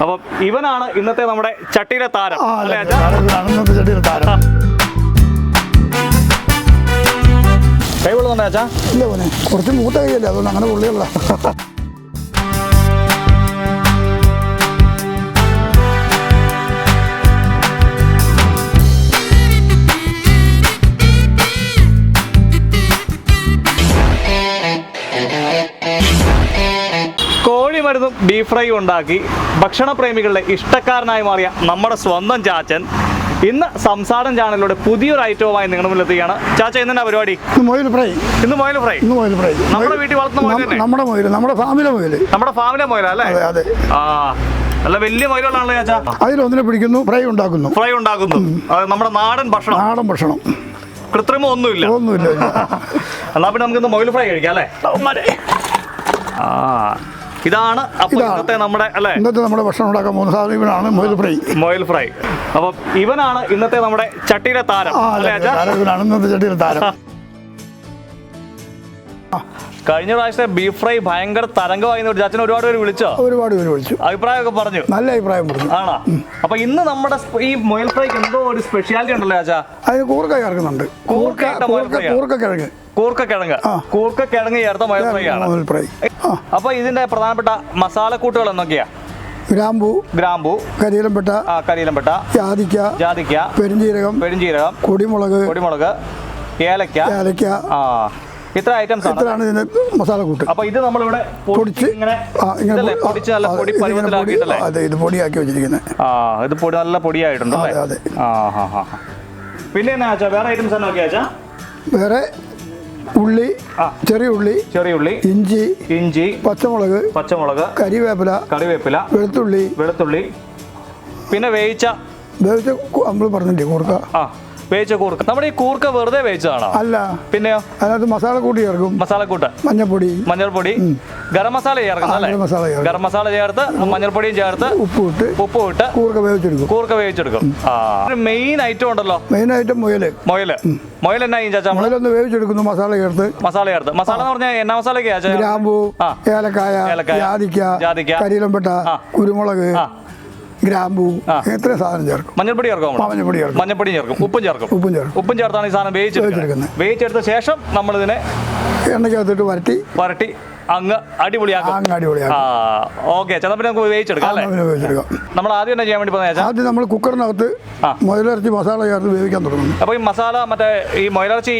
അപ്പം ഇവനാണ് ഇന്നത്തെ നമ്മുടെ ചട്ടിയിലെ താരം. കൈ വെള്ളം അച്ഛാ? ഇല്ല പോനെ, കുറച്ച് മൂത്ത കൈയല്ലേ, അതുകൊണ്ട് അങ്ങനെ പുള്ളിയല്ല. കോഴിമരുന്നും ബീഫ് ഫ്രൈ ഉണ്ടാക്കി ഭക്ഷണപ്രേമികളുടെ ഇഷ്ടക്കാരനായി മാറിയ നമ്മുടെ സ്വന്തം ചാച്ചൻ ഇന്ന് സംസാരം ചാനലിലൂടെ പുതിയൊരു ഐറ്റവുമായി നിങ്ങളുടെ മുന്നിലെത്തുകയാണ്. ചാച്ച ഇന്നെന്നാ പരിപാടി? മൊയിൽ ഫ്രൈ. ഇന്ന് മൊയിൽ ഫ്രൈ. നമ്മുടെ വീട്ടിൽ വളർത്തുന്ന മൊയിൽ, നമ്മുടെ മൊയിൽ, നമ്മുടെ ഫാമിലെ മൊയിൽ. നമ്മുടെ ഫാമിലെ മൊയിലല്ലേ? അതെ. ആ, നല്ല വലിയ മൊയിലുകളാണല്ലോ ചാച്ച. അതിലൊന്നിനെ പിടിക്കുന്നു, ഫ്രൈ ഉണ്ടാക്കുന്നു. നമ്മുടെ നാടൻ ഭക്ഷണം. കൃത്രിമം ഒന്നുമില്ല. എന്നാ പിന്നെ നമുക്ക് ഇന്ന് മൊയിൽ ഫ്രൈ കഴിക്കാം അല്ലേ? ഇതാണ് ഇന്നത്തെ നമ്മുടെ ഭക്ഷണം ഉണ്ടാക്കാൻ പോകുന്ന സാധനം. ഇവനാണ് മൊയിൽ ഫ്രൈ. അപ്പം ഇവനാണ് ഇന്നത്തെ നമ്മുടെ ചട്ടിയിലെ താരം. ചട്ടിയിലെ താരം. കഴിഞ്ഞ പ്രാവശ്യത്തെ ബീഫ് ഫ്രൈ ഭയങ്കര തരംഗമായി. ചാച്ചനെ ഒരുപാട് പേര് വിളിച്ചു. അഭിപ്രായമൊക്കെ പറഞ്ഞു. നല്ല അഭിപ്രായം പറഞ്ഞു. ആണോ? അപ്പൊ ഇന്ന് നമ്മുടെ ഈ മൊയിൽ ഫ്രൈക്ക് എന്തോ ഒരു സ്പെഷ്യാലിറ്റി ഉണ്ടല്ലോ ചാച്ചാ? അതിന് കൂർക്ക ചേർക്കുന്നുണ്ട്. കൂർക്കക്കിഴങ്ങ് ചേർത്ത മൊയിൽ ഫ്രൈ ആണ്. അപ്പൊ ഇതിന്റെ പ്രധാനപ്പെട്ട മസാലക്കൂട്ടുകൾ എന്തൊക്കെയാ? ഗ്രാമ്പൂ, കരിയിലംപെട്ട, ജാതിക്ക, പെരിഞ്ജീരകം, കുടിമുളക്, ഏലക്ക. ഇത്ര ഐറ്റംസ് ആണ് ഇതിന്റെ മസാലക്കൂട്ട്. അപ്പൊ ഇത് നമ്മളിവിടെ പൊടിച്ച് ഇത് പൊടിയാക്കി വെച്ചിരിക്കുന്നത്. ഇത് നല്ല പൊടിയായിട്ടുണ്ട്. പിന്നെ എന്നാ വേറെ ഐറ്റംസ് എന്നൊക്കെയാ? വേറെ ഉള്ളി, ചെറിയ ഉള്ളി, ഇഞ്ചി, പച്ചമുളക്, കരിവേപ്പില, വെളുത്തുള്ളി, പിന്നെ വേവിച്ച നമ്മൾ പറഞ്ഞില്ലേ കൂർക്ക. വേവിച്ച കൂർക്ക. നമ്മുടെ ഈ കൂർക്ക വെറുതെ വേവിച്ചതാണോ? അല്ല. പിന്നെയോ? അതിനകത്ത് മസാലക്കൂട്ട് ചേർക്കും. മസാലക്കൂട്ട്, മഞ്ഞൾപ്പൊടി, ഗരം മസാല ചേർക്കും അല്ലേ? ഗരം മസാല ചേർത്ത്, മഞ്ഞൾപ്പൊടിയും ചേർത്ത്, ഉപ്പ് ഇട്ട് കൂർക്ക വേവിച്ചെടുക്കും. ഒരു മെയിൻ ഐറ്റം ഉണ്ടല്ലോ. മെയിൻ ഐറ്റം മൊയിൽ എന്നാ ചാച്ചാ? മൊയിലൊന്ന് വേവിച്ചെടുക്കുന്നു. മസാല ചേർത്ത്. മസാല എന്ന് പറഞ്ഞാൽ എന്നാ മസാലയൊക്കെയാ? ഗ്രാമ്പൂ, ഏലക്കായ, ജാതിക്ക, കരിയിലംപെട്ട, കുരുമുളക്, ഗ്രാമ്പൂ, എത്ര സാധനം ചേർക്കും. മഞ്ഞൾപ്പൊടി ചേർക്കും, ഉപ്പും ചേർത്താണ് ഈ സാധനം വേവിച്ചെടുക്കുന്നത്. വേവിച്ചെടുത്ത ശേഷം നമ്മളിതിനെ എണ്ണയ്ക്കകത്തിട്ട് വരട്ടി അങ്ങ് അടിപൊളിയാക്കും. ഓക്കെ, ചെന്നപ്പോ നമുക്ക് വേവിച്ചെടുക്കാം അല്ലേ? നമ്മൾ ആദ്യം തന്നെ ചെയ്യാൻ വേണ്ടി പറഞ്ഞാൽ ആദ്യം നമ്മൾ കുക്കറിനകത്ത് മൊയിലിറച്ചി മസാല ചേർത്ത് വേവിക്കാൻ തുടങ്ങും. അപ്പൊ ഈ മസാല ഈ മൊയിലിറച്ചി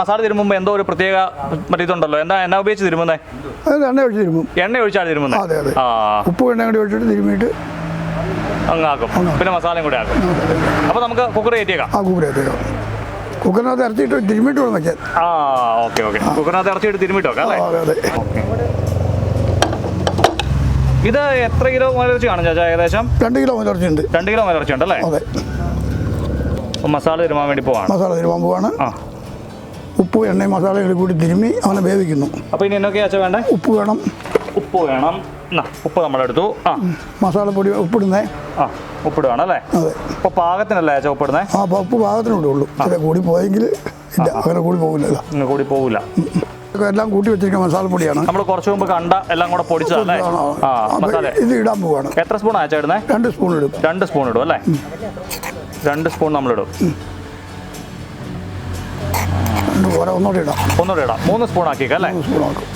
മസാല തിരുമ്പുമ്പോൾ എന്തോ ഒരു പ്രത്യേക ഇതുണ്ടല്ലോ. എന്നാ ഉപയോഗിച്ച് തിരുമുന്നേ? എണ്ണ ഒഴിച്ചാണ് തിരുമുന്നത്. അതെ. ഉപ്പ് എണ്ണ കൂടി ഒഴിച്ചിട്ട് തിരുമ്മിയിട്ട് അങ്ങാക്കും. പിന്നെ മസാലയും കൂടെ ആക്കും. അപ്പൊ നമുക്ക് കുക്കർ കയറ്റിയേക്കാം. കുക്കറിനകത്ത് ഇറച്ചിട്ട് തിരുമ്മിട്ട് വേണം വെക്കാൻ. ഓക്കെ. കുക്കറിനകത്ത് ഇറച്ചിട്ട് തിരുമ്മിട്ട് വെക്കാം അല്ലേ? ഇത് എത്ര കിലോ മൊയിലിറച്ചി കാണും ചാച്ചാ? ഏകദേശം 2 കിലോ മൊയിലിറച്ചി ഉണ്ട്. 2 കിലോ മൊയിലിറച്ചി ഉണ്ട് അല്ലേ? അതെ. മസാല തിരുമാൻ വേണ്ടി പോവാണ്. ഉപ്പ് എണ്ണയും മസാലയും കൂടി തിരുമ്മി അവനെ വേവിക്കുന്നു. അപ്പൊ ഇനി എന്നൊക്കെയാ വേണ്ടേ? ഉപ്പ് വേണം. ഉപ്പ് നമ്മളെടുത്തു. മസാലപ്പൊടി ഉപ്പിടുന്നേ. ഉപ്പിടുവാണ് അല്ലേ? അതെ. ഇപ്പൊ പാകത്തിനല്ലേ ഉപ്പിടുന്നേ? ഉപ്പ് പാകത്തിനൂടെ ഉള്ളൂ. കൂടി പോയെങ്കിൽ ഇല്ല, അങ്ങനെ കൂടി പോകില്ല. എല്ലാം കൂട്ടി വെച്ചിരിക്കുന്ന മസാലപ്പൊടിയാണ്. നമ്മൾ കുറച്ച് മുമ്പ് കണ്ട എല്ലാം കൂടെ പൊടിച്ചതല്ലേ? ഇത് ഇടാൻ പോവാണ്. എത്ര സ്പൂൺ ആച്ചാ ഇടുന്നേ? 2 സ്പൂൺ ഇടും. 2 സ്പൂൺ ഇടും അല്ലേ? 2 സ്പൂൺ നമ്മളിടും. ഒന്നുകൂടെ ഇടാം. 3 സ്പൂൺ ആക്കിയേക്കാം അല്ലേ?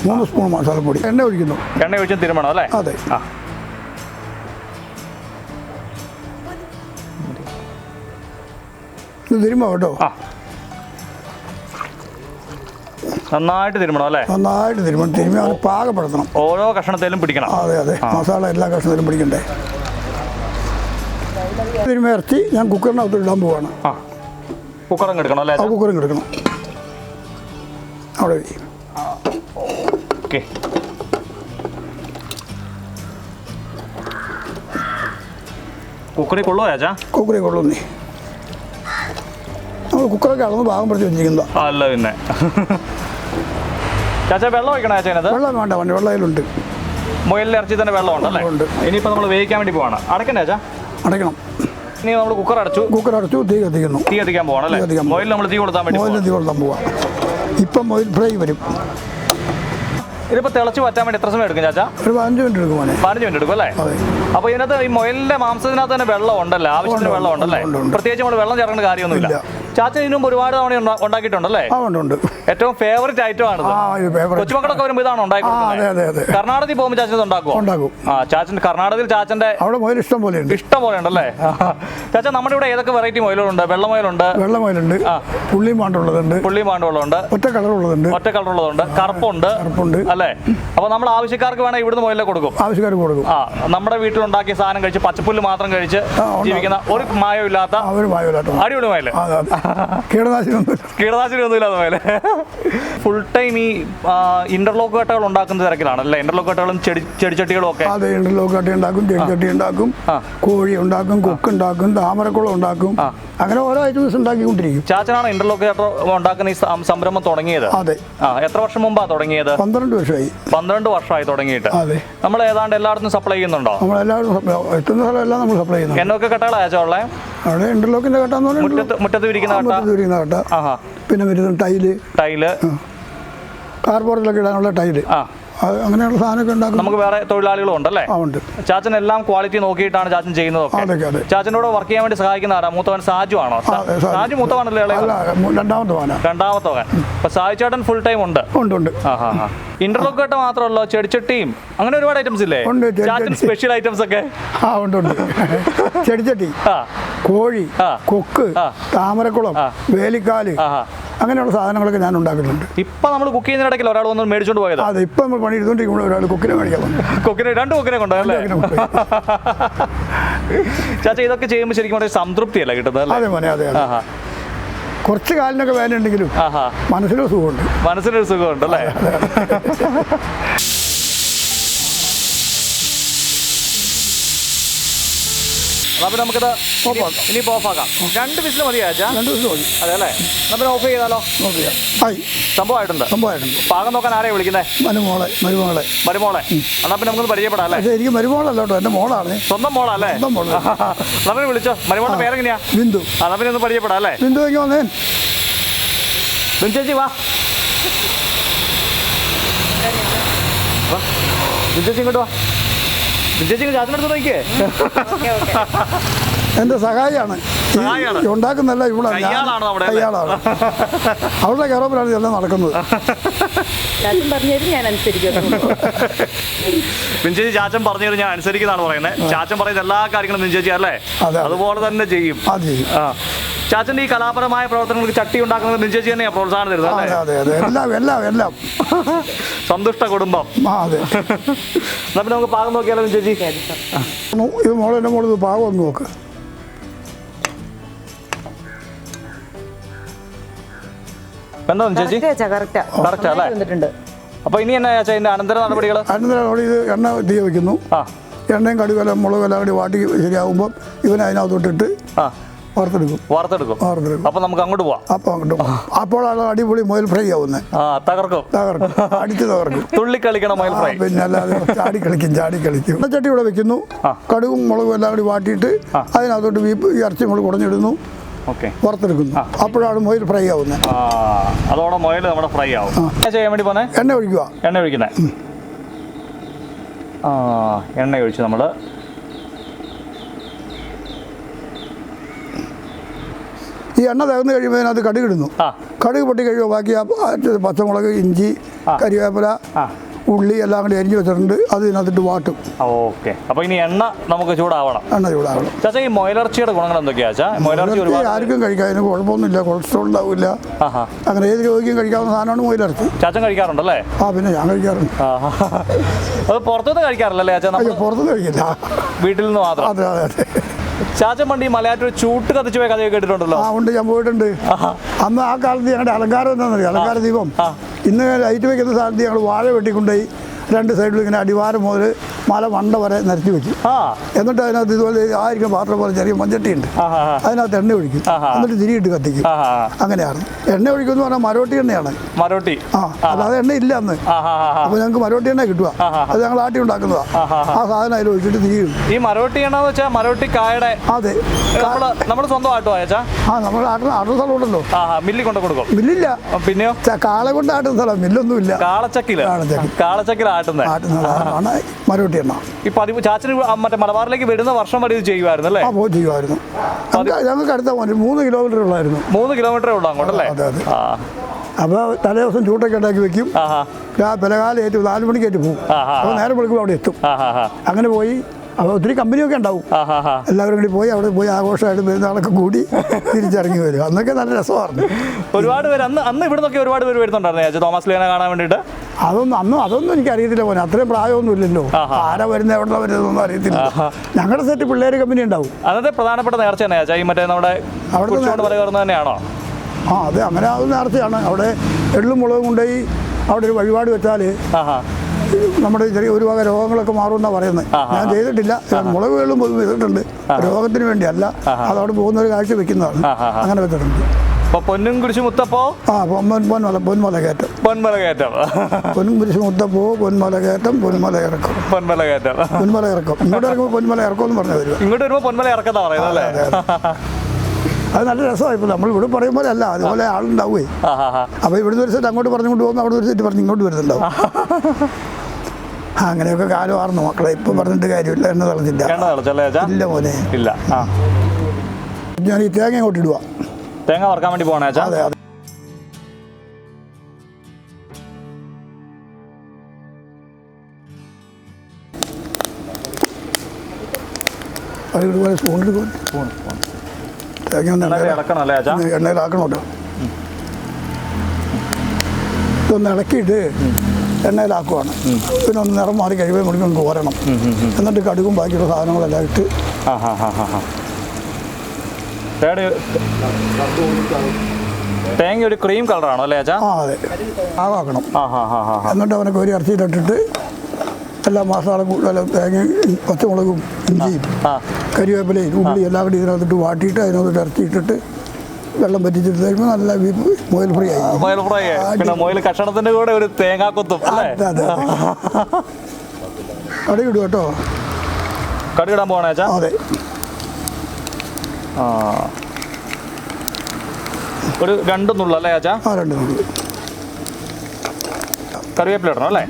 3 സ്പൂൺ മസാലപ്പൊടി. എണ്ണ ഒഴിച്ച് തിരുമണം അല്ലേ? അതെ. ഇത് തിരുമ്പോ കേട്ടോ. നന്നായിട്ട് തിരുമണം അല്ലേ? നന്നായിട്ട് തിരുമ്മി അത് പാകപ്പെടുത്തണം. ഓരോ കഷ്ണത്തിലും പിടിക്കണം. അതെ. മസാല എല്ലാ കഷ്ണത്തിലും പിടിക്കണ്ടേ? തിരുമ്മ ഇറച്ചി ഞാൻ കുക്കറിനകത്ത് ഇടാൻ പോവാണ്. കുക്കറും എടുക്കണം അല്ലേ? കുക്കറും എടുക്കണം. അവിടെ കുക്കറി കൊള്ളോ ചാച്ചാ? കുക്കറി കൊള്ളുന്നേ. നമ്മൾ കുക്കറൊക്കെ അളന്ന് ഭാഗം പഠിച്ച് വെച്ചിരിക്കുന്നതാ. അല്ല പിന്നെ ചാച്ചാ വെള്ളം ഒഴിക്കണോ ചാച്ചാ? വെള്ളം വേണ്ട, വെള്ളം അതിലുണ്ട്. മൊയിലിൻ്റെ ഇറച്ചി തന്നെ വെള്ളം ഉണ്ടല്ലേ? ഉണ്ട്. ഇനിയിപ്പോൾ നമ്മൾ വേവിക്കാൻ വേണ്ടി പോവാണ്. അടക്കണ്ടേ ചാച്ചാ? അടയ്ക്കണം. ഇനി നമ്മൾ കുക്കർ അടച്ചു തീ കത്തിക്കാൻ പോവാണ് അല്ലേ? മൊയിൽ നമ്മൾ തീ കൊടുത്താൻ വേണ്ടി പോവാം. ഇപ്പം മൊയിൽ ഫ്രൈ വരും. ഇതിപ്പോ തിളച്ച് പറ്റാൻ വേണ്ടി എത്ര സമയം എടുക്കും ചാച്ചാ? ഒരു 15 മിനിറ്റ് എടുക്കും. 15 മിനിറ്റ് എടുക്കും അല്ലേ? അപ്പൊ ഇതിനകത്ത് ഈ മുയലിന്റെ മാംസത്തിനകത്ത് തന്നെ വെള്ളം ഉണ്ടല്ലേ? ആവശ്യത്തിന് വെള്ളം ഉണ്ടല്ലേ? പ്രത്യേകിച്ച് നമ്മൾ വെള്ളം ചേർക്കേണ്ട കാര്യമൊന്നുമില്ല. ചാച്ച ഇതിനും ഒരുപാട് തവണ ഉണ്ടാക്കിയിട്ടുണ്ടല്ലേ? ഏറ്റവും ഫേവറേറ്റ് ഐറ്റം ആണ്. കൊച്ചുമക്കളൊക്കെ വരുമ്പോൾ ഇതാണ് ഉണ്ടാക്കിക്കൊടുക്കുന്നത്. കർണാടകത്തിൽ പോകുമ്പോൾ ചാച്ചൻ ഉണ്ടാക്കുമോ? ചാച്ചൻ കർണാടകത്തിൽ ചാച്ചന്റെ ഇഷ്ടം പോലെ ഉണ്ടല്ലേ? ചാച്ച നമ്മുടെ ഇവിടെ ഏതൊക്കെ വെറൈറ്റി മുയലുകളുണ്ട്? വെള്ളമുയലുണ്ട്, പുള്ളിമാണ്ടുള്ളതുണ്ട്, ഒറ്റ കളറുള്ളതുണ്ട്, കറുപ്പുണ്ട് അല്ലേ? അപ്പൊ നമ്മൾ ആവശ്യക്കാർക്ക് വേണം ഇവിടുന്ന് മുയലിനെ കൊടുക്കും. നമ്മുടെ വീട്ടിലുണ്ടാക്കിയ സാധനം കഴിച്ച് പച്ചപ്പുല്ല് മാത്രം കഴിച്ച് ജീവിക്കുന്ന ഒരു മായവും ഇല്ലാത്ത അടിപൊളി മുയല്. കീടനാശിനി ഒന്നുമില്ലാത്ത മുയല്. ഫുൾ ടൈം ഈ ഇന്റർലോക്ക് കട്ടകൾ ഉണ്ടാക്കുന്ന തിരക്കിലാണല്ലേ? ഇന്റർലോക്ക് കട്ടകളും ചെടിച്ചട്ടികളും ഒക്കെ. അതെ, ഇന്റർലോക്ക് കട്ട ഉണ്ടാക്കും, ചെടിച്ചട്ടി ഉണ്ടാക്കും, കോഴി ഉണ്ടാക്കും, കൊക്ക് ഉണ്ടാക്കും, താമരക്കുളം ഉണ്ടാക്കും. അങ്ങനെ ഓരോ ഐറ്റംസ് ഉണ്ടാക്കിക്കൊണ്ടിരിക്കും. ചാച്ചനാണ് ഇന്റർലോക്ക് കട്ട ഉണ്ടാക്കുന്ന ഈ സംരംഭം തുടങ്ങിയത്? അതെ. എത്ര വർഷം മുമ്പാ തുടങ്ങിയത്? 12 വർഷമായി. 12 വർഷമായി തുടങ്ങിയിട്ട്. നമ്മൾ ഏതാണ്ട് എല്ലായിടത്തും സപ്ലൈ ചെയ്യുന്നുണ്ടോ? നമ്മൾ സപ്ലൈ ചെയ്യുന്നു. എന്നൊക്കെ കട്ടകളാ ചാച്ച ഉള്ളേ? അവിടെ ഇന്റർലോക്കിന്റെ കട്ട, മുറ്റത്ത് വിരിക്കുന്ന കട്ട, പിന്നെ വരുന്ന ടൈല്, കാർപോർട്ടിലൊക്കെ ഇടാനുള്ള ടൈല്, അങ്ങനെയുള്ള സാധനമൊക്കെ ഉണ്ടാക്കും. നമുക്ക് വേറെ തൊഴിലാളികളും ഉണ്ടല്ലേ? ഉണ്ട്. ചാച്ചൻ എല്ലാം ക്വാളിറ്റി നോക്കിയിട്ടാണ് ചാച്ചൻ ചെയ്യുന്നതൊക്കെ. ചാച്ചൻ്റെ കൂടെ വർക്ക് ചെയ്യാൻ വേണ്ടി സഹായിക്കുന്ന ആരാ? മൂത്തവൻ സാജു ആണോ? സാജു മൂത്തവനല്ലേ? രണ്ടാമത്തെ മകൻ. അപ്പൊ സാജു ചേട്ടൻ ഫുൾ ടൈം ഉണ്ട്. ഇന്റർലോക്ക് കട്ട മാത്രമല്ലോ, ചെടിച്ചട്ടിയും അങ്ങനെ ഒരുപാട് ഐറ്റംസ് ഇല്ലേ? ചാച്ചൻ സ്പെഷ്യൽ ഐറ്റംസ് ഒക്കെ ചെടിച്ചട്ടി, കോഴി, കൊക്ക്, താമരക്കുളം, വേലിക്കാല്, അങ്ങനെയുള്ള സാധനങ്ങളൊക്കെ ഞാൻ ഉണ്ടാക്കുന്നുണ്ട്. ഇപ്പൊ നമ്മൾ കുക്ക് ചെയ്യുന്നതിനിടയ്ക്ക് ഒരാൾ വന്ന് മേടിച്ചോണ്ട് പോയത്? അതെ, ഇപ്പൊ നമ്മൾ പണി എടുത്തോണ്ടിരിക്കുമ്പോൾ ഒരാൾ കൊക്കിനെ മേടിക്കാൻ വന്നു. രണ്ട് കൊക്കിനെ കൊണ്ടല്ലേ? ചാച്ച ഇതൊക്കെ ചെയ്യുമ്പോൾ ശരിക്കും വളരെ സംതൃപ്തിയല്ല കിട്ടുന്നത്? അതെ മോനെ, അതെ. കുറച്ച് കാലിനൊക്കെ വേദന ഉണ്ടെങ്കിലും മനസ്സിനൊരു സുഖമുണ്ട് അല്ലേ? അപ്പൊ നമുക്കിത് ഇനി ഓഫാക്കാം. 2 വിസിൽ മതി ചാച്ചാ? 2 വിസിൽ മതി. അതെ അല്ലേ? നമ്മൾ ഓഫ് ചെയ്താലോ? സംഭവമായിട്ടുണ്ട്. പാകം നോക്കാൻ ആരെയാ വിളിക്കുന്നത്? മരുമോളെ. എന്നാ പിന്നെ നമുക്കൊന്ന് പരിചയപ്പെടാം അല്ലേ? എനിക്ക് മരുമോളല്ലോ, എന്റെ മോളാണ്. സ്വന്തം മോളല്ലേ? നമ്മൾ വിളിച്ചോ. മരുമോളുടെ പേരെങ്ങനെയാ? ബിന്ദു. എന്നാ പിന്നെ ഒന്ന് പരിചയപ്പെടാം അല്ലേ? ബിന്ദു വന്നേ. ബിന്ദു ചേച്ചി വാ. ബിന്ദു ചേച്ചി ഇങ്ങോട്ട് വാ. ചാച്ചനടുത്ത് നോക്കിയേ. എന്റെ സഹായിയാണ് ഉണ്ടാക്കുന്നല്ല, ഇവിടെ കയ്യാളാണ്. അവളുടെ കയറപ്പിലാണ് ഇതെല്ലാം നടക്കുന്നത്. ബിൻചേച്ചി ചാച്ചൻ പറഞ്ഞു ഞാൻ അനുസരിക്കുന്നതാണ് പറയുന്നത്. ചാച്ചൻ പറയുന്ന എല്ലാ കാര്യങ്ങളും ബിൻചേച്ചി അല്ലേ അതുപോലെ തന്നെ ചെയ്യും. ചാച്ചന്റെ ഈ കലാപരമായ പ്രവർത്തനങ്ങൾക്ക് ചട്ടി ഉണ്ടാക്കുന്നത് ബിൻചേച്ചി തന്നെയാണ് പ്രോത്സാഹനം തരുന്നത്. സന്തുഷ്ട കുടുംബം. എന്നാ നമുക്ക് പാകം നോക്കിയാലോ ബിൻചേച്ചി? ഇത് മോളെന്റെ മോള് പാകം ഒന്ന് നോക്ക്. എന്താ ചേച്ചി? കറക്റ്റ് അല്ലേ? അപ്പൊ ഇനി എന്നാ ചാച്ചാ ഇതിന്റെ അനന്തര നടപടികൾ? ഇത് എണ്ണ തീ വയ്ക്കുന്നു. എണ്ണയും കടുകെല്ലാം മുളകെല്ലാം കൂടി വാട്ടി ശരിയാകുമ്പോൾ ഇവനതിനകത്തോട്ടിട്ട് വറുത്തെടുക്കും. അപ്പൊ നമുക്ക് അങ്ങോട്ട് പോവാം. അപ്പോഴാണ് അടിപൊളി മുയൽ ഫ്രൈ ആവുന്നത്. തകർക്കും, അടിച്ചു തകർക്കും. തുള്ളി കളിക്കണം മുയൽ ഫ്രൈ. പിന്നെ അല്ലാതെ ചാടി കളിക്കും. എണ്ണച്ചട്ടി ഇവിടെ വെക്കുന്നു. കടുകും മുളകും എല്ലാം കൂടി വാട്ടിയിട്ട് അതിനകത്തോട്ട് ഈ ഇറച്ചി നമ്മൾ കുടഞ്ഞിടുന്നു, വറുത്തെടുക്കുന്നു. അപ്പോഴാണ് മുയൽ ഫ്രൈ ആവുന്നത്. അതോടെ മുയൽ നമ്മുടെ ഫ്രൈ ആവും. ചെയ്യാൻ വേണ്ടി പോന്നെ എണ്ണ ഒഴിക്കുക. എണ്ണ ഒഴിക്കുന്നത് എണ്ണ ഒഴിച്ച് നമ്മള് ഈ എണ്ണ തകർന്ന് കഴിയുമ്പോൾ അതിനകത്ത് കടുക് ഇടുന്നു. കടുക് പൊട്ടി കഴിയുമ്പോൾ ബാക്കി പച്ചമുളക്, ഇഞ്ചി, കരിവേപ്പില, ഉള്ളി എല്ലാം കൂടി അരിഞ്ഞു വെച്ചിട്ടുണ്ട്. അത് ഇതിനകത്തിട്ട് വാട്ടും. ഓക്കെ. അപ്പൊ ഇനി എണ്ണ നമുക്ക് ചൂടാവണം. ചാച്ചാ ഈ മുയലിറച്ചിയുടെ ഗുണങ്ങൾ എന്തൊക്കെയാ? ആർക്കും കഴിക്കാം, അതിന് കുഴപ്പമൊന്നുമില്ല. കൊളസ്ട്രോൾ ഉണ്ടാവില്ല. അങ്ങനെ ഏത് രോഗിയും കഴിക്കാവുന്ന സാധനമാണ് മുയലിറച്ചി. ചാച്ചൻ കഴിക്കാറുണ്ടല്ലേ? പിന്നെ ഞാൻ കഴിക്കാറുണ്ട്. അത് പുറത്തുനിന്ന് കഴിക്കാറില്ലല്ലേ ചാച്ചാ? പുറത്തുനിന്ന് കഴിക്കില്ല, വീട്ടിൽ നിന്ന് മാത്രം. അതെ അതെ അതെ. ചാച്ചൻ പണ്ട് ഈ മലയാറ്റൂർ ചൂട്ട് കത്തിച്ചു പോയ കഥയൊക്കെ കേട്ടിട്ടുണ്ടല്ലോ? ഉണ്ട്, ഞാൻ പോയിട്ടുണ്ട്. അന്ന് ആ കാലത്ത് ഞങ്ങളുടെ അലങ്കാരം എന്താണെന്നറിയാം? അലങ്കാര ദീപം. ഇന്ന് ലൈറ്റ് വയ്ക്കുന്ന സാധനത്ത് ഞങ്ങൾ വാഴ വെട്ടിക്കൊണ്ടുപോയി 2 സൈഡിലും ഇങ്ങനെ അടിവാരം മുതൽ മല മണ്ട വരെ നിരത്തി വെക്കും. എന്നിട്ട് അതിനകത്ത് ഇതുപോലെ ആയിരിക്കും പാത്രം പോലെ ചെറിയ മഞ്ചട്ടി ഉണ്ട്, അതിനകത്ത് എണ്ണ ഒഴിക്കും, എന്നിട്ട് തിരിയിട്ട് കത്തിക്കും. അങ്ങനെയാണ്. എണ്ണ ഒഴിക്കുമെന്ന് പറഞ്ഞാൽ മരോട്ടി എണ്ണയാണ്. മരോട്ടി. അല്ലാതെ എണ്ണ ഇല്ല അന്ന്. അപ്പോൾ ഞങ്ങൾക്ക് മരോട്ടി എണ്ണ കിട്ടുക. അത് ഞങ്ങൾ ആട്ടി ഉണ്ടാക്കുന്നതാണ്. ആ സാധനം അതിൽ ഒഴിച്ചിട്ട് തീരും. ഈ മരോട്ടി എണ്ണ എന്ന് വെച്ചാൽ മരോട്ടി കായുടെ. അതെ, നമ്മൾ സ്വന്തം ആട്ടും അയച്ചാ. നമ്മൾ ആട്ടുന്ന സ്ഥലം ഉണ്ടല്ലോ. മില്ലിൽ കൊണ്ട് കൊടുക്കും. മില്ലില്ല, പിന്നെയോ കാളെ കൊണ്ട് ആട്ടുന്ന സ്ഥലം, മില്ലൊന്നുമില്ല. കാളച്ചക്കിൽ ആട്ടുന്നതാണ് മരോട്ടി എണ്ണ. ഈ പതിവ് ചാച്ചന് മറ്റേ മലബാറിലേക്ക് വരുന്ന വർഷം വരെ ഇത് ചെയ്യുമായിരുന്നു അല്ലേ? ചെയ്യുമായിരുന്നു. ഞങ്ങൾക്ക് അടുത്ത 3 കിലോമീറ്റർ ഉള്ളായിരുന്നു. 3 കിലോമീറ്ററേ ഉള്ളൂ അങ്ങോട്ടല്ലേ? അപ്പോൾ തലേ ദിവസം ചൂട്ടൊക്കെ ഉണ്ടാക്കി വെക്കും. പിലകാലം ഏറ്റു 4 മണിക്ക് ഏറ്റു പോകും. അപ്പോൾ നേരം വെളുക്കുമ്പോൾ അവിടെ എത്തും. അങ്ങനെ പോയി. അപ്പോൾ ഒത്തിരി കമ്പനിയൊക്കെ ഉണ്ടാവും. എല്ലാവരും കൂടി പോയി അവിടെ പോയി ആഘോഷമായിട്ട് പെരുന്നാളൊക്കെ കൂടി തിരിച്ചിറങ്ങി വരും. അന്നൊക്കെ നല്ല രസമായിരുന്നു. ഒരുപാട് പേര് അന്ന് ഇവിടെ നിന്നൊക്കെ ഒരുപാട് പേര് വരുന്നുണ്ടായിരുന്നു തോമസ് ലീനെ കാണാൻ വേണ്ടിയിട്ട്. അതൊന്നും എനിക്ക് അറിയത്തില്ല മോനെ. അത്രയും പ്രായമൊന്നും ഇല്ലല്ലോ. ആരാ വരുന്നത് എവിടെ വരുന്നതൊന്നും അറിയത്തില്ല. ഞങ്ങളുടെ സെറ്റ് പിള്ളേർ കമ്പനി ഉണ്ടാവും. അന്നത്തെ പ്രധാനപ്പെട്ട നേർച്ച തന്നെയാ ഈ മറ്റേ നമ്മുടെ അവിടെ തന്നെയാണോ? അതെ, അങ്ങനെ അത് നേർച്ചയാണ്. അവിടെ എള്ളും മുളകും കൊണ്ടുപോയി അവിടെ ഒരു വഴിപാട് വെച്ചാൽ നമ്മുടെ ചെറിയ ഒരു വക രോഗങ്ങളൊക്കെ മാറുമെന്നാണ് പറയുന്നത്. ഞാൻ ചെയ്തിട്ടില്ല. മുളക് വെള്ളം പൊതുവെ ചെയ്തിട്ടുണ്ട്. രോഗത്തിന് വേണ്ടിയല്ല, അതവിടെ പോകുന്ന ഒരു കാഴ്ച വെക്കുന്നതാണ്. അങ്ങനെ വെച്ചിട്ടുണ്ട്. പൊന്നും കുരിശ് മുത്തപ്പോ പൊന്മല കയറ്റം. പൊന്നും കുരിശ് മുത്തപ്പോ പൊന്മല കയറ്റം പൊന്മല ഇറക്കം. പൊന്മല ഇറക്കം. ഇങ്ങോട്ട് ഇറക്കുമ്പോൾ പൊന്മല ഇറക്കം എന്ന് പറഞ്ഞു വരും. ഇങ്ങോട്ട് വരുമ്പോൾ പൊന്മല ഇറക്കത്താ പറയുന്നത്. അത് നല്ല രസമായി. ഇപ്പോൾ നമ്മൾ ഇവിടെ പറയും പോലെ അല്ല, അതുപോലെ ആളുണ്ടാവുകയെ. അപ്പോൾ ഇവിടുന്ന് ഒരു സെറ്റ് അങ്ങോട്ട് പറഞ്ഞുകൊണ്ട് പോകുന്നു, അവിടെ ഒരു സെറ്റ് പറഞ്ഞ് ഇങ്ങോട്ട് വരുന്നുണ്ടാവും. അങ്ങനെയൊക്കെ കാലമായിരുന്നു മക്കളെ. ഇപ്പം പറഞ്ഞിട്ട് കാര്യമില്ല. എണ്ണ തിളച്ചില്ല. ഇല്ല മോനെ, ഇല്ല. ഞാൻ ഈ തേങ്ങ അങ്ങോട്ട് ഇടുക. തേങ്ങ വറക്കാൻ വേണ്ടി പോകണേ? അതെ അതെ. അതുപോലെ സ്പൂണെടുക്കും. തേങ്ങ എണ്ണയിലാക്കണമല്ലോ. ഇതൊന്ന് ഇളക്കിയിട്ട് എണ്ണയിലാക്കുവാണ്. പിന്നെ ഒന്ന് നിറം മാറി കഴിയുമ്പോൾ മുടിക്കും കോരണം. എന്നിട്ട് കടുകും ബാക്കിയുള്ള സാധനങ്ങളെല്ലാം ഇട്ട് തേങ്ങ ഒരു ക്രീം കളറാണോ അല്ലേ? അതെ, ആവാക്കണം. എന്നിട്ട് അവനൊക്കെ ഒരു ഇറച്ചിയിലിട്ടിട്ട് എല്ലാ മസാല തേങ്ങയും പച്ചമുളകും ഇഞ്ചിയും കരിവേപ്പിലയും ഉള്ളി എല്ലാം കൂടി ഇതിനകത്തിട്ട് വാട്ടിയിട്ട് അതിനകത്തിട്ട് ഇറച്ചിയിട്ടിട്ട് വെള്ളം പറ്റിച്ചിട്ട് കഴിയുമ്പോൾ നല്ല മുയൽ ഫ്രൈ ആയി. മുയൽ കഷണത്തിന്റെ കൂടെ ഒരു തേങ്ങാക്കൊത്തും. കടുകിടും കേട്ടോ. കടുകിടാൻ പോകണേ? അതെ. ഒരു 2 നുള്ളു അല്ലേ ചാച്ചാ? 2 നുള്ളു. കറിവേപ്പില ഇടണം അല്ലേ?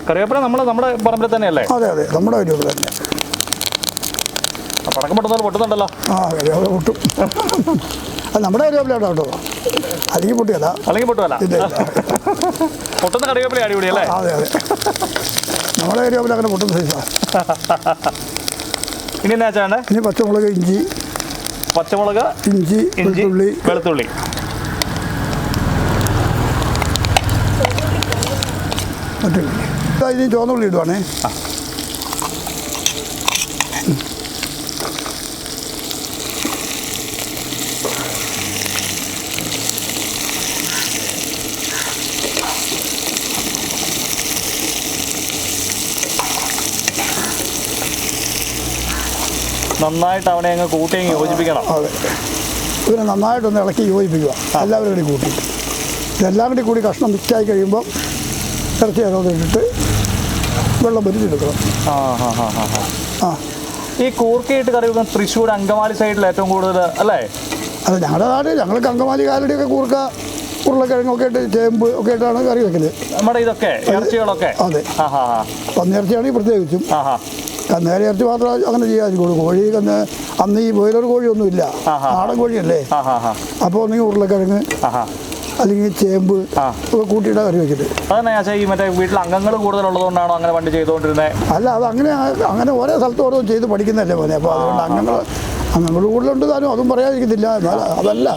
കറിവേപ്പില നമ്മുടെ പറമ്പിൽ തന്നെയല്ലേ? അതെ അതെ, നമ്മുടെ കറിവേപ്പില തന്നെ. പടക്കം പൊട്ടുന്ന പൊട്ടുന്നുണ്ടല്ലോ. കറിവേപ്പില പൊട്ടും. അത് നമ്മുടെ കറിവേപ്പില കേട്ടോ. അല്ലെങ്കിൽ പൊട്ടിയല്ല. പൊട്ടുന്ന കറിവേപ്പില അടിപൊളിയല്ലേ? അതെ അതെ, നമ്മുടെ കറിവേപ്പില അങ്ങനെ പൊട്ടുന്ന സൈസാണ്. ഇനി എന്നാ ചാണ്ടേ? ഇനി പച്ചമുളക് ഇഞ്ചി വെളുത്തുള്ളി. ഇനി ചുവന്നുള്ളി ഇടുവാണേ. നന്നായിട്ട് അവനെ അങ്ങ് കൂട്ടി യോജിപ്പിക്കണം. അതെ, ഇതിനെ നന്നായിട്ടൊന്ന് ഇളക്കി യോജിപ്പിക്കുക. എല്ലാവരും കൂടി കൂട്ടിയിട്ട് ഇതെല്ലാം കൂടി കഷ്ണം മിക്സായി കഴിയുമ്പോൾ ഇറച്ചി അതിനകത്തിട്ട് വെള്ളം പൊരിച്ചെടുക്കണം. ഈ കൂർക്കയിട്ട് കറി വെക്കുന്ന തൃശ്ശൂർ അങ്കമാലി സൈഡിൽ ഏറ്റവും കൂടുതൽ അല്ലേ? അതെ, ഞങ്ങളുടെ നാട് ഞങ്ങൾക്ക് അങ്കമാലി കാലടിയൊക്കെ കൂർക്ക ഉരുളക്കിഴങ്ങൊക്കെ ഇട്ട് ചേമ്പ് ഒക്കെ ഇട്ടാണ് കറി വെക്കുന്നത്. നമ്മുടെ ഇതൊക്കെ ഇറച്ചികളൊക്കെ. അതെ, പന്നിയിറച്ചിയാണെങ്കിൽ പ്രത്യേകിച്ചും. കന്നേരി ഇറച്ചി മാത്രം അങ്ങനെ ചെയ്യാതിരിക്കുള്ളൂ. കോഴി അന്ന് ഈ ബോയിലർ കോഴിയൊന്നും ഇല്ല, നാടൻ കോഴിയല്ലേ. അപ്പോൾ ഒന്നെങ്കിൽ ഉരുളക്കിഴങ്ങ് അല്ലെങ്കിൽ ചേമ്പ് ഒക്കെ കൂട്ടിയിട്ടാണ് കറി വെക്കുന്നത്. അതെന്നാ ഈ മറ്റേ വീട്ടിൽ അംഗങ്ങൾ കൂടുതലുള്ളതുകൊണ്ടാണോ അങ്ങനെ പണ്ട് ചെയ്തുകൊണ്ടിരുന്നത്? അല്ല, അത് അങ്ങനെ ഓരോ സ്ഥലത്ത് ഓരോ ചെയ്ത് പഠിക്കുന്നതല്ലേ പോലെ. അപ്പോൾ അതുകൊണ്ട് അംഗങ്ങൾ കൂടുതലുണ്ട് താനും, അതും പറയാതിരിക്കത്തില്ല. എന്നാൽ അതല്ല,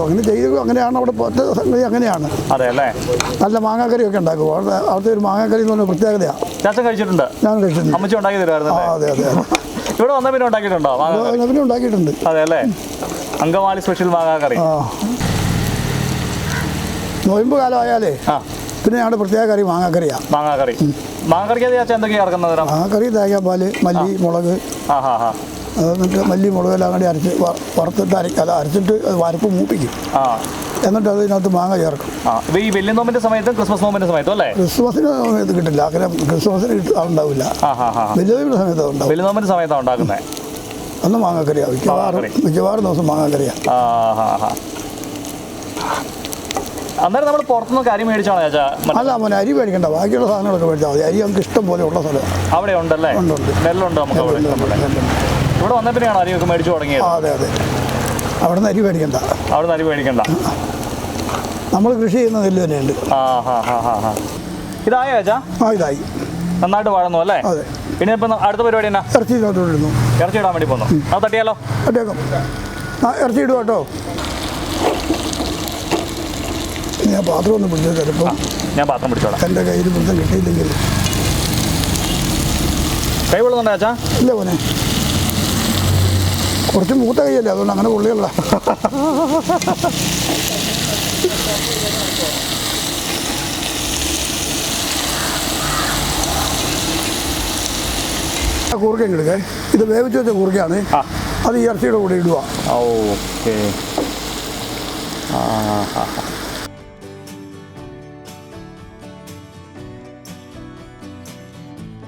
അങ്ങനെ ചെയ്ത് അങ്ങനെയാണ് അവിടെ പോറ്റ സംഗതി. അങ്ങനെയാണ്. അതെ അല്ലേ? നല്ല മാങ്ങാക്കറിയൊക്കെ ഉണ്ടാക്കും. അവിടുത്തെ ഒരു മാങ്ങാക്കറി എന്ന് പറഞ്ഞ പ്രത്യേകതയാണ്. ചാച്ചൻ കഴിച്ചിട്ടുണ്ട്? ഞാൻ കഴിച്ചിട്ടുണ്ട്. അമ്മച്ചി ഉണ്ടാക്കി തരുമായിരുന്നു? അതെ അതെ. ഇവിടെ വന്ന പിന്നെ ഉണ്ടാക്കിയിട്ടുണ്ടോ? പിന്നെ ഉണ്ടാക്കിയിട്ടുണ്ട്. അതെ അല്ലേ? അങ്കമാലി സ്പെഷ്യൽ മാങ്ങാക്കറി. നോയമ്പ് കാലമായാലേ പിന്നെ ഞങ്ങളുടെ പ്രത്യേക കറി മാങ്ങാക്കറിയാണ്. മാങ്ങാക്കറിക്ക് ചാച്ച എന്തൊക്കെയാണ് ഇറക്കുന്നത്? മാങ്ങാക്കറി, തേങ്ങാപ്പാല്, മല്ലി, മുളക്, അത് എന്നിട്ട് മല്ലി മുളകെല്ലാം കൂടി അരച്ച് വറുത്തിട്ട് അരച്ചിട്ട് അത് വരപ്പ് മൂപ്പിക്കും. എന്നിട്ട് അതിനകത്ത് മാങ്ങ ചേർക്കും. ഈ വലിയ നോമ്പിന്റെ സമയത്തും ക്രിസ്മസ് നോമ്പിന്റെ സമയത്തും അല്ലേ? ക്രിസ്മസിന് ഇത് കിട്ടില്ല, അങ്ങനെ ക്രിസ്മസിന് ഉണ്ടാവില്ല. വലിയ നോമ്പിന്റെ സമയത്ത് ഉണ്ടാവും. വലിയ നോമ്പിന്റെ സമയത്താണ് ഉണ്ടാക്കുന്നത്. അന്ന് മാങ്ങക്കറിയാണ് മിക്കവാറും ദിവസം മാങ്ങക്കറിയാണ്. അന്നേരം നമ്മൾ പുറത്തുനിന്ന് അരി മേടിച്ചാണോ ചേച്ചാ? അല്ല മോനെ, അരി മേടിക്കണ്ട, ബാക്കിയുള്ള സാധനങ്ങളൊക്കെ മേടിച്ചാൽ മതി. അരി നമുക്ക് ഇഷ്ടം പോലെ ഉള്ള സ്ഥലം അവിടെ ഉണ്ടല്ലേ? ഉണ്ട്. നെല്ലുണ്ട് നമുക്ക് അവിടെ. ഇവിടെ വന്നപ്പോഴാണോ അരിയൊക്കെ മേടിച്ചു തുടങ്ങിയത്? അതെ അതെ, അവിടെ നിന്ന് അരി മേടിക്കണ്ട. അവിടെ നിന്ന് അരി മേടിക്കണ്ട, നമ്മൾ കൃഷി ചെയ്യുന്ന നെല്ല് തന്നെയുണ്ട്. ഇതായോ ചേച്ചാ? ഇതായി, നന്നായിട്ട് വാഴുന്നു അല്ലേ? അതെ. പിന്നെ ഇപ്പം അടുത്ത പരിപാടി എന്നാ? ഇറച്ചി ഇടുന്നു. ഇറച്ചി ഇടാൻ വേണ്ടി പോന്നു. അത് തട്ടിയാലോ? തട്ടിയേക്കാം. ഇറച്ചി ഇടുക കേട്ടോ. ഞാൻ പാത്രം ഒന്ന് പിടിച്ചത് ചിലപ്പോൾ. ഞാൻ പാത്രം പിടിച്ചോളാം. എൻ്റെ കയ്യിൽ പിടുത്തം കിട്ടിയില്ലെങ്കിൽ. കൈ കൊള്ളുന്നുണ്ടോ ചേച്ചാ? ഇല്ല മോനെ, കുറച്ച് മൂത്ത കൈയല്ലേ, അതുകൊണ്ട് അങ്ങനെ കൊള്ളിയല്ല. കൂർക്കയും എടുക്കേ. ഇത് വേവിച്ച് വെച്ച കൂർക്കയാണ്. അത് ഈ ഇറച്ചിയുടെ കൂടെ ഇടുക. ഓക്കെ.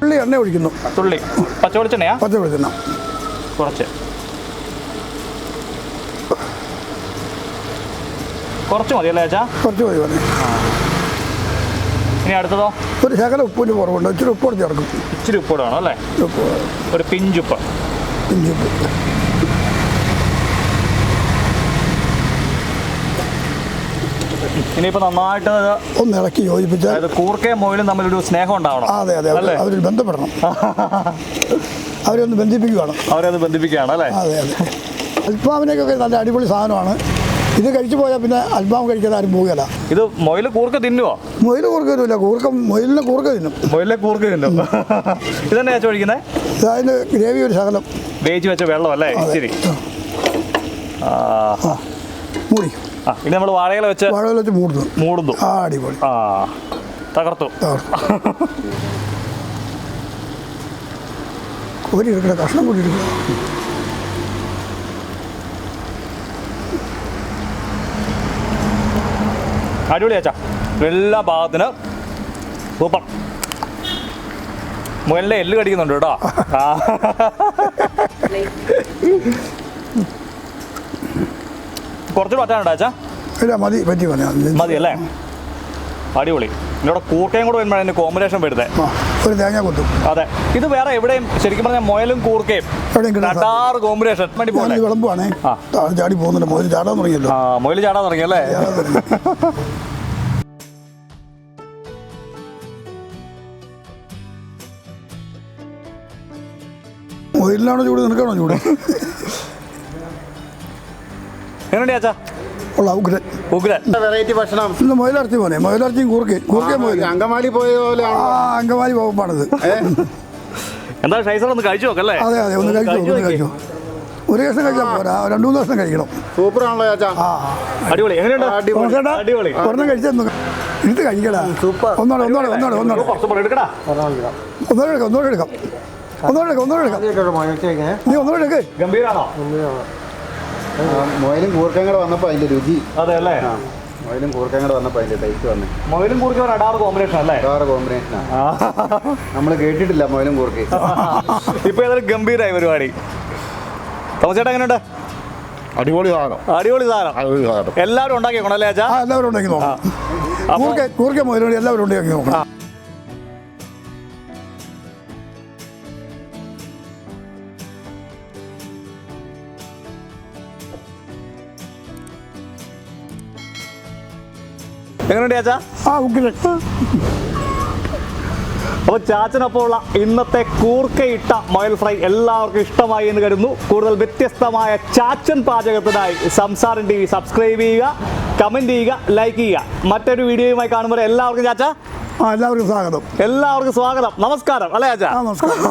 തുള്ളി എണ്ണ ഒഴിക്കുന്നു. തുള്ളി പച്ച വെളിച്ചെണ്ണയാ? പച്ച വെളിച്ചെണ്ണ കുറച്ച് മതി അല്ലേ ചേച്ചാ? കുറച്ച് മതി മതി. ഇനി അടുത്തതോ? ഒരു ശകലം ഉപ്പിൻ്റെ കുറവുണ്ട്, ഇച്ചിരി ഉപ്പോട് ചേർക്കും. ഇച്ചിരി ഉപ്പോട് വേണം അല്ലേ? ഒരു പിഞ്ചുപ്പ്. ഇനിയിപ്പോ നന്നായിട്ട് ഒന്ന് ഇളക്കി യോജിപ്പിച്ചാൽ. അതായത് കൂർക്കയും മൊയിലും തമ്മിലൊരു സ്നേഹം ഉണ്ടാവണം. അതെ അതെ, അവര് ബന്ധപ്പെടണം. അവരൊന്ന് ബന്ധിപ്പിക്കുകയാണ്. അവരൊന്ന് ബന്ധിപ്പിക്കുകയാണ് അല്ലേ? അതെ അതെ. അൽഫാമിനൊക്കെ നല്ല അടിപൊളി സാധനമാണ്. ഇത് കഴിച്ചു പോയാൽ പിന്നെ അൽഫാം കഴിക്കാതെ ആരും പോകുകയല്ല. ഇത് മൊയില് കൂർക്ക തിന്നുവോ? മൊയില് കൂർക്ക തിന്നില്ല, മൊയിലിനെ കൂർക്ക തിന്നും. മൊയിലിനെ കൂർക്ക തിന്നും. ഇതന്നെ ഞാൻ ചോദിക്കുന്നത്. അതിന് ഗ്രേവി ഒരു ശകലം വേവിച്ച് വെച്ച വെള്ളം അല്ലേ? ഇച്ചിരി മൂടി. ഇനി നമ്മൾ വാഴയില വെച്ച് മൂടുന്നു. അടിപൊളി. തകർത്തു. കോരി എടുക്കണ, കഷ്ണം കൂടി എടുക്കണം. അടിപൊളി ചേച്ചാ, എല്ലാ ഭാഗത്തിന് സൂപ്പർ. മുയലിൻ്റെ എല്ല് കടിക്കുന്നുണ്ട് കേട്ടോ. കുറച്ചുകൂടെ പറ്റാനുണ്ടോ ചേച്ചാ? ഇല്ല, മതി അല്ലേ? അടിപൊളി. ഇതിലൂടെ കൂർക്കയും കൂടെ വരുമ്പോഴാണ് അതിൻ്റെ കോമ്പിനേഷൻ വരുന്നത്. ഒരു തേങ്ങ കൊത്തും. അതെ, ഇത് വേറെ എവിടെയും ശരിക്കും പറഞ്ഞാൽ മുയലും കൂർക്കയും കോമ്പിനേഷൻ വിളമ്പുവാണേ. ചാടി പോകുന്നുണ്ട്, മുയൽ ചാടാൻ തുടങ്ങിയല്ലോ. മുയൽ ചാടാൻ തുടങ്ങിയല്ലേ? മുയലിനാണോ ചൂട്, നിനക്കാണോ ചൂട്? എങ്ങനെയുണ്ട് ചേച്ചാ? വെറൈറ്റി ഭക്ഷണം. ഇന്ന് മുയലിറച്ചി പോലെ, മുയലിറച്ചിയും കൂർക്കയും മുയൽ. അങ്കമാലി പോയ പോലെ. അങ്കമാലി പോകുമ്പാണിത്. എന്താ ഷൈസർ ഒന്ന് കഴിച്ചു നോക്കല്ലേ? അതെ അതെ, ഒന്ന് കഴിച്ചു. ഒരു കഷ്ണം കഴിച്ചാൽ പോരാ, 2-3 കഷ്ണം കഴിക്കണം. സൂപ്പർ ആണല്ലോ ചേച്ചാ. അടിപൊളി. എങ്ങനെയുണ്ട്? അടിപൊളി. ഒരെണ്ണം കഴിച്ചു ഇത് കഴിക്കടാ. ഒന്നോടെ എടുക്കാം. നീ ഒന്നോടെ എടുക്ക്. ഗംഭീരാണോ? മുയലും കൂർക്കയും കൂടെ വന്നപ്പോൾ അതിന്റെ രുചി. അതെ അല്ലേ? മുയലും കൂർക്കയും കൂടെ വന്നപ്പോൾ അതിന്റെ ടേസ്റ്റ് വന്നു. മുയലും കൂർക്കയും ഒരു അടാറ് കോമ്പിനേഷൻ അല്ലേ? അടാറ് കോമ്പിനേഷനാണ്. നമ്മൾ കേട്ടിട്ടില്ല മുയലും കൂർക്കയും. ഇപ്പൊ ഏതായാലും ഗംഭീരായി പരിപാടി. തോമസേട്ടാ എങ്ങനെയുണ്ട്? അടിപൊളി സാധനം. എല്ലാവരും ഉണ്ടാക്കി നോക്കണം അല്ലേ ചേച്ചാ? എല്ലാവരും ഉണ്ടാക്കി നോക്കണം. കൂർക്ക മുതലോടി എല്ലാവരും ഉണ്ടാക്കി നോക്കണം. എങ്ങനെയുണ്ട് ചേച്ചാ? അപ്പോൾ ചാച്ചനൊപ്പമുള്ള ഇന്നത്തെ കൂർക്കയിട്ട മുയൽ ഫ്രൈ എല്ലാവർക്കും ഇഷ്ടമായി എന്ന് കരുതുന്നു. കൂടുതൽ വ്യത്യസ്തമായ ചാച്ചൻ പാചകത്തിനായി സംസാരം TV സബ്സ്ക്രൈബ് ചെയ്യുക, കമൻറ്റ് ചെയ്യുക, ലൈക്ക് ചെയ്യുക. മറ്റൊരു വീഡിയോയുമായി കാണുമ്പോൾ എല്ലാവർക്കും ചാച്ച എല്ലാവർക്കും സ്വാഗതം. എല്ലാവർക്കും സ്വാഗതം. നമസ്കാരം അല്ലേ ചാച്ച? നമസ്കാരം.